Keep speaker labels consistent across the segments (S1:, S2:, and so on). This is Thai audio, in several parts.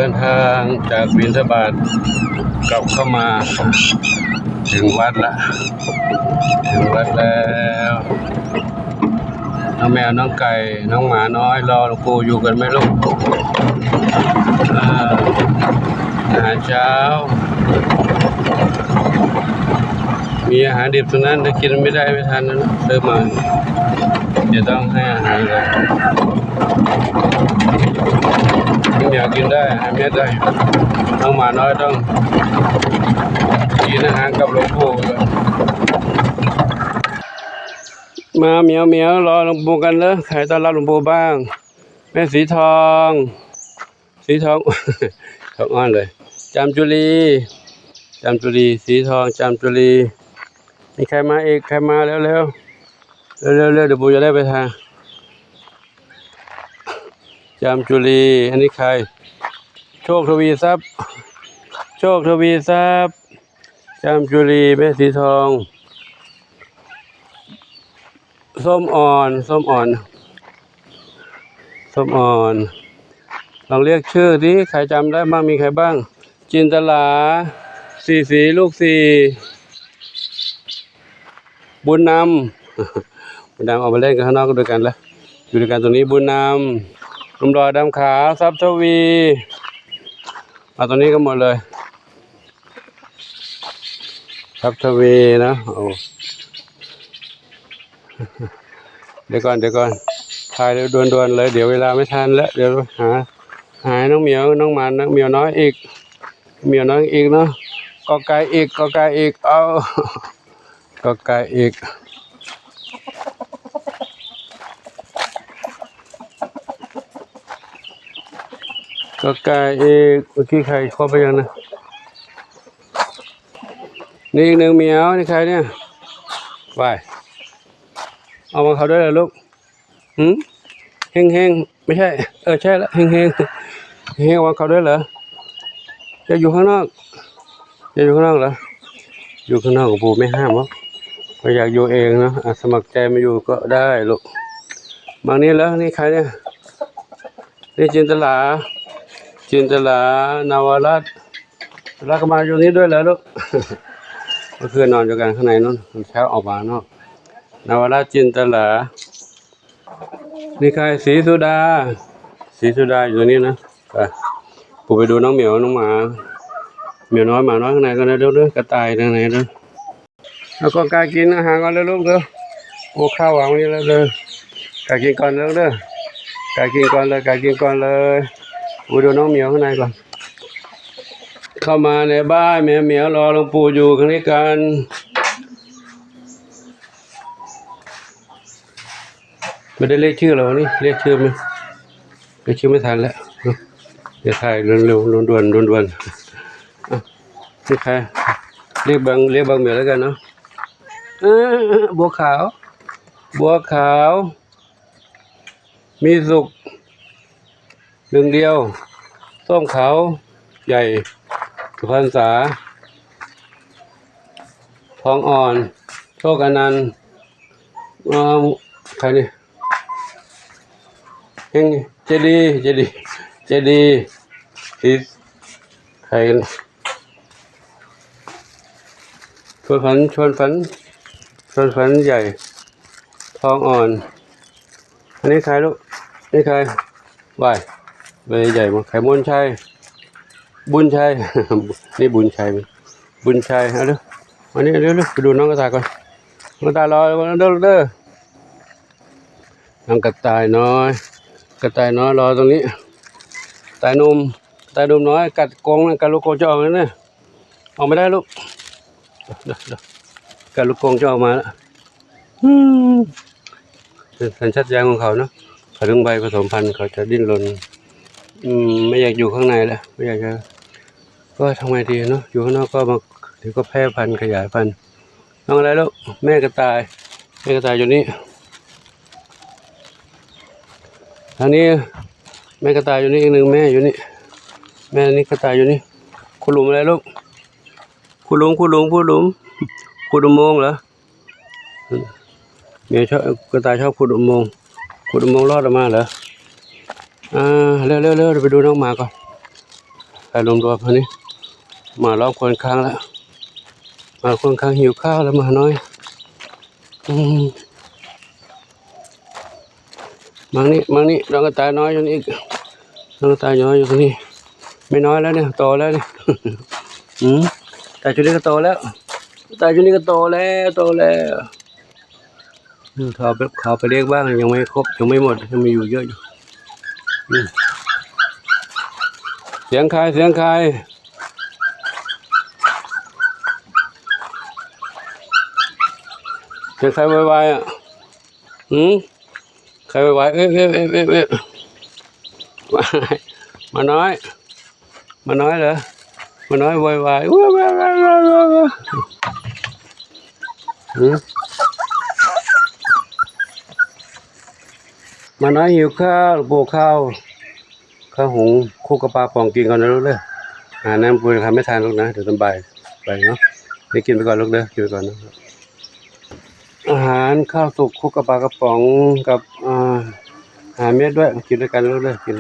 S1: นทางจากบิณฑบาตกลับเข้ามาถึงวัดแล้วน้องแมวน้องไก่น้องหมาน้อยรอหลวงปู่อยู่กันไหมลูกอาหารเช้ามีอาหารดิบตรงนั้นถ้ากินไม่ได้ไม่ทันนะซื้อมาจะต้องให้อาหารเลยน้องอยากกินได้ให้เม็ดได้น้องหมาน้อยต้องกินอาหารกับหลวงปู่มาเหมียวรอหลวงปู่กันเลยใครต้อนรับหลวงปู่บ้างแม่สีทองทองอ่อนเลยจามจุลีสีทองจามจุลีมีใครมาอีกใครมาเร็วเดี๋ยวปู่จะได้ไปทางจามจุลีอันนี้ใครโชคทวีทรัพย์จามจุลีแม่สีทองส้มอ่อนลองเรียกชื่อดิใครจำได้บ้างมีใครบ้างจินตลาสีลูกสี่บุญนำออกมาเล่นกันข้างนอกด้วยกันแล้วอยู่ด้วยกันตรงนี้บุญนำลุมดอยดำขาวทรัพย์ทวีมาตรงนี้ก็หมดเลยทรัพย์ทวีนะโอ้เดี๋ยวก่อนถ่ายด่วนเลยเดี๋ยวเวลาไม่ทันแล้วเดี๋ยวหาน้องเหมียวน้องหมาน้องเหมียวน้อยอีกเนาะกอไก่อีกเอากอไก่อีกเมื่อกี้ใครเข้าไปยังนะนี่อีกหนึ่งเหมียวนี่ใครเนี่ยไปเอามาเขาด้วยเหรอลูกเฮงไม่ใช่ใช่แล้วเฮงวางเขาด้วยเหรอจะอยู่ข้างนอกเหรออยู่ข้างนอกปู่ไม่ห้ามหรอกก็อยากอยู่เองนะสมัครใจมาอยู่ก็ได้ลูกบางนี้แล้วนี่ใครเนี่ยนี่จินตลานาวรัตน์แล้วก็มาอยู่นี้ด้วยเหรอลูกเมื่อคืนนอนอยู่กันข้างในนู้นเช้าออกมานอกนาวรัตน์จินตลานี่ใครศรีสุดาอยู่ตรงนี้นะปู่ไปดูน้องเหมียวน้องหมาเหมียวน้อยหมาน้อยข้างในกันนะเด้อกระต่ายข้างในเด้อแล้วก็การกินอาหารก่อนเลยลูกเด้อโอ้ข้าววางไว้แล้วเด้อการกินก่อนแล้วเด้อการกินก่อนเลยปู่ดูน้องเหมียวข้างในก่อนเข้ามาในบ้านเหมียวรอหลวงปู่อยู่ข้างนี้กันไม่ได้เรียกชื่อเรานี่เรียกชื่อไหมเรียกชื่อไม่ทันแล้วเดี๋ยวถ่ายเร็วด่วนนี่ใครเรียกบางเหมียวแล้วกันเนาะบัวขาวมีสุกหนึ่งเดียวส้มขาวใหญ่สุพรรณษาทองอ่อนโชคอนันต์ใครนี่เฮงเจดีที่ใครกันชวนฝันใหญ่ทองอ่อนอันนี้ใครลูกนี่ใครใบใหญ่มาไข่บุญชัยนี่บุญชัยเอาเร็ววันนี้เร็วไปดูน้องกระต่ายก่อนน้องกระต่ายรอเด้อน้องกระต่ายน้อยรอตรงนี้ตายนุ่มน้อยกัดกรงกัดลูกกรงจะออกแล้วเนี่ยออกไม่ได้ลูกกัดลูกกรงจะออกมาแล้วสัญชาตญาณของเขาเนาะเขาถึงใบผสมพันธุ์เขาจะดิ้นรนไม่อยากอยู่ข้างในแล้วไม่อยากจะก็ทำไงดีเนาะอยู่ข้างนอกก็มาเดี๋ยวก็แพร่พันธุ์ขยายพันธุ์น้องอะไรลูกแม่กระต่ายอยู่นี่ทางนี้แม่กระต่ายอยู่นี่อีกหนึ่งแม่อยู่นี่แม่นี่กระต่ายอยู่นี่ขุดหลุมอะไรลูกขุดหลุมอุโมงค์เหรอเมียชอบกระต่ายชอบขุดอุโมงค์รอดออกมาเหรอเร็วไปดูน้องหมาก่อน รลงตัวพอนี้มารอบคนค้างแล้วมาคนค้างหิวข้าวแล้วมาน้อยมังนี่น้องกระต่ายน้อยอยู่นี่น้องกระต่ายน้อยอยู่ตรงนี้ไม่น้อยแล้วเนี่ยโตแล้วเนี่ยแต่ชุดนี้ก็โตแล้วแต่ชุดนี้ก็โตแล้วเขาไปเรียกบ้างยังไม่ครบยังไม่หมดยังมีอยู่เยอะอยู่เสียงใครเสียงใครวายอ่ะใครวายเอ๊ะมาน้อยเหรอมาน้อยวายมาน้อยหิวข้าวโบกข้าวหุงคู่กับปลาป่องกินก่อนนะลูกเด้อน้ำปูทำไม่ทานลูกนะเดี๋ยวตอนบ่ายไปเนาะนี่กินไปก่อนลูกเด้อกินไปก่อนนะอาหารข้าวสุกคู่กับปลากระป๋องกับอาหารเม็ดด้วยกินด้วยกันลูกเด้อกิน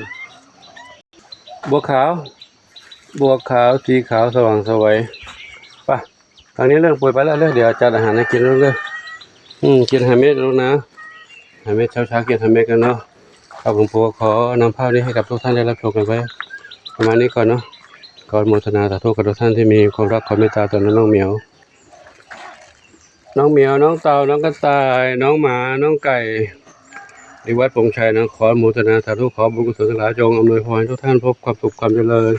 S1: บัวขาวสีขาวสว่างสวยป่ะตอนนี้เรื่องป่วยไปแล้วเดี๋ยวจัดอาหารให้กินลูกเด้อกินอาหารเม็ดลูกนะอาหารเม็ดเช้ากินอาหารเม็ดกันเนาะครับหลวงปู่ขอนำภาพนี้ให้กับทุกท่านได้รับชมกันไว้ประมาณนี้ก่อนเนาะก่อนโมทนาสาธุกับทุกท่านที่มีความรักความเมตตาต่อน้องเหมียวน้องเต่าน้องกระต่ายน้องหมาน้องไก่ในวัดปงชัยนะขอโมทนาสาธุขอบุญกุศลทั้งหลายจงอำนวยพรให้ทุกท่านพบความสุขความเจริญ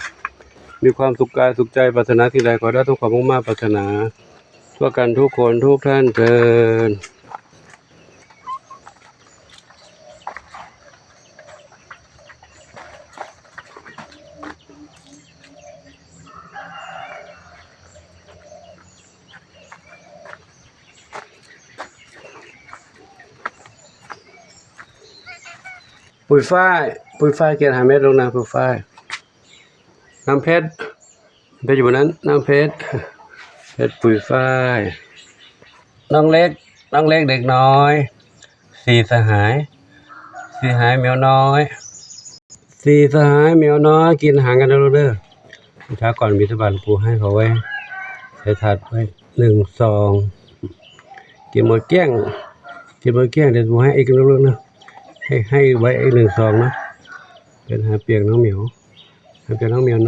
S1: มีความสุขกายสุขใจปรารถนาสิ่งใดขอได้ทุกความมุ่งมั่นปรารถนาทั่วกันทุกคนทุกท่านเถิดปุ๋ยฝ้ายเกียรติหาเม็ดลงนะปุ๋ยฝ้ายน้ำเพชรอยู่บนนั้นน้ำเพชรปุ๋ยฝ้ายน้องเล็กเด็กน้อยสี่สหายแมวน้อยกินอาหารกันแล้วเด้อเช้าก่อนมีสบันปูให้เขาไว้ใส่ถาดไว้1 ซองกินหมดเกลี้ยงเดี๋ยวปูให้อีกลูกๆนะให้ไว้อีก1 ซองนะเป็นอาหารเปียกน้องเหมียว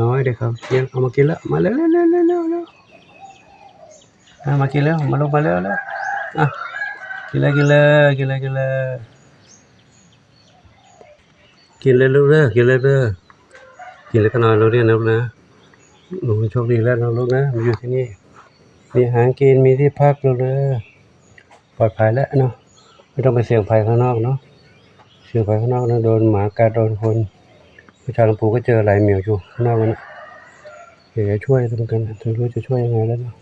S1: น้อยเด้อครับเอามากินแล้วมาเร็วมากินแล้วมาลงมาแล้วอ่ะกินเลยลูกเด้อกินแล้วก็นอนเราเรียนนะลูกนะหนูโชคดีแล้วนะลูกนะมาอยู่ที่นี่มีอาหารกินมีที่พักลูกเด้อปลอดภัยแล้วเนาะไม่ต้องไปเสี่ยงภัยข้างนอกเนาะเสี่ยงภัยข้างนอกนะโดนหมากัดโดนคนผู้ชายหลวงปู่ก็เจอหลายเหมียวอยู่ข้างนอกมันเดี๋ยวจะช่วยกันจะรู้จะช่วยยังไงแล้วเนาะ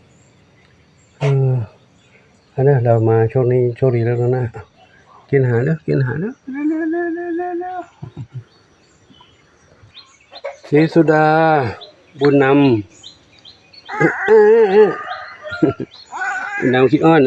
S1: อันนั้นเรามาช่วงนี้โชคดีแล้วนะกินอาหารแล้วศรีสุดาบุญนำขี้อ้อน